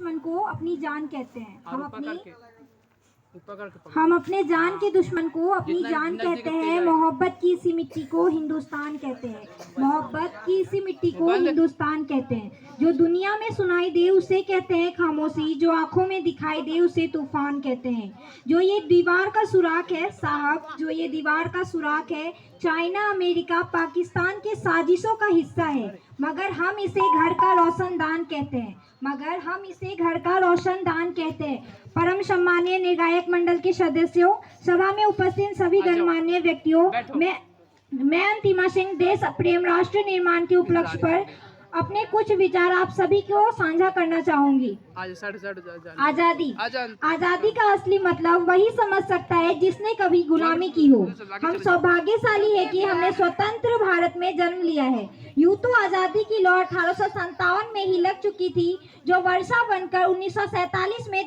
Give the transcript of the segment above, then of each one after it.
दुश्मन को अपनी जान कहते हैं। हम अपने जान के दुश्मन को अपनी जान कहते हैं। मोहब्बत की इसी मिट्टी को हिंदुस्तान कहते हैं। मोहब्बत की इसी मिट्टी को हिंदुस्तान कहते हैं। जो दुनिया में सुनाई दे उसे कहते हैं खामोशी, जो आंखों में दिखाई दे उसे तूफान कहते हैं। जो ये दीवार का सुराख है साहब, जो ये दीवार का सुराख है, चाइना, अमेरिका, पाकिस्तान के साजिशों का हिस्सा है, मगर हम इसे घर का रोशनदान कहते हैं। मगर हम इसे घर का रोशनदान कहते हैं। परम सम्मानीय निर्णायक मंडल के सदस्यों, सभा में उपस्थित सभी गणमान्य व्यक्तियों, मैं अंतिमा सिंह देश प्रेम राष्ट्र निर्माण के उपलक्ष्य पर अपने कुछ विचार आप सभी को साझा करना चाहूंगी। आजादी का असली मतलब वही समझ सकता है जिसने कभी गुलामी की हो। हम सौभाग्यशाली है कि हमने स्वतंत्र भारत में जन्म लिया है। यूं तो आजादी की लौ 1857 में ही लग चुकी थी, जो वर्षा बनकर 1947 में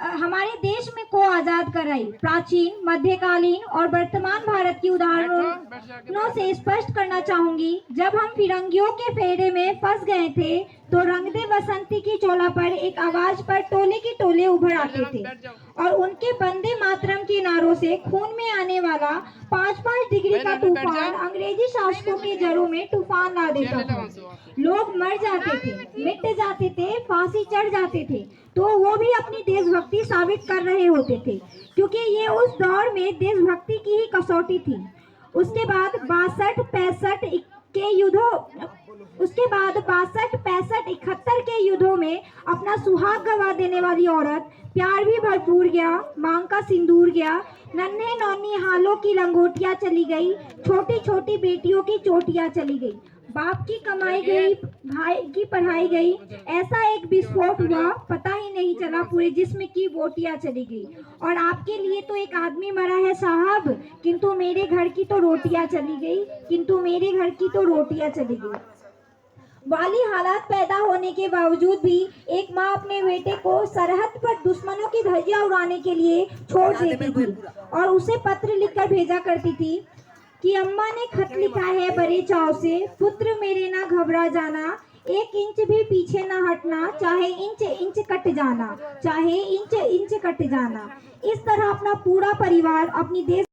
हमारे देश में को आजाद कराई। प्राचीन, मध्यकालीन और वर्तमान भारत की उदाहरणों से स्पष्ट करना चाहूंगी। जब हम फिरंगियों के फेरे में फंस गए थे तो रंग दे बसंती की चोला पर एक आवाज पर टोले के टोले उभर आते थे और उनके वंदे मातरम के नारों से खून में आने वाला 5-5 डिग्री का तूफान अंग्रेजी शासकों के जड़ों में तूफान ला देता था। लोग मर जाते थे, मिट जाते थे, फांसी चढ़ जाते थे, तो वो भी अपनी देशभक्ति साबित कर रहे होते थे, क्योंकि ये उस दौर में देशभक्ति की ही कसौटी थी। उसके बाद 62-65 के युद्धों 71 के युद्धों में अपना सुहाग गवा देने वाली औरत, प्यार भी भरपूर गया, मांग का सिंदूर गया, नन्हे नौनी हालों की लंगोटियां चली गई, छोटी छोटी बेटियों की चोटियां चली गई, बाप की कमाई गई, भाई की पढ़ाई गई। ऐसा एक विस्फोट हुआ, पता ही नहीं चला, पूरे जिस्म की बोटियां चली गई। और आपके लिए तो एक आदमी मरा है साहब, किंतु मेरे घर की तो रोटियां चली गई, किंतु मेरे घर की तो रोटियां चली गई। वाली हालात पैदा होने के बावजूद भी एक माँ अपने बेटे को सरहद पर दुश्मनों की धज्जियां उड़ाने के लिए छोड़ देती थी और उसे पत्र लिखकर भेजा करती थी कि अम्मा ने खत लिखा है बड़े चाव से, पुत्र मेरे ना घबरा जाना, 1 इंच भी पीछे ना हटना, चाहे इंच इंच कट जाना, चाहे इंच इंच कट जाना। इस तरह अपना पूरा परिवार अपनी देश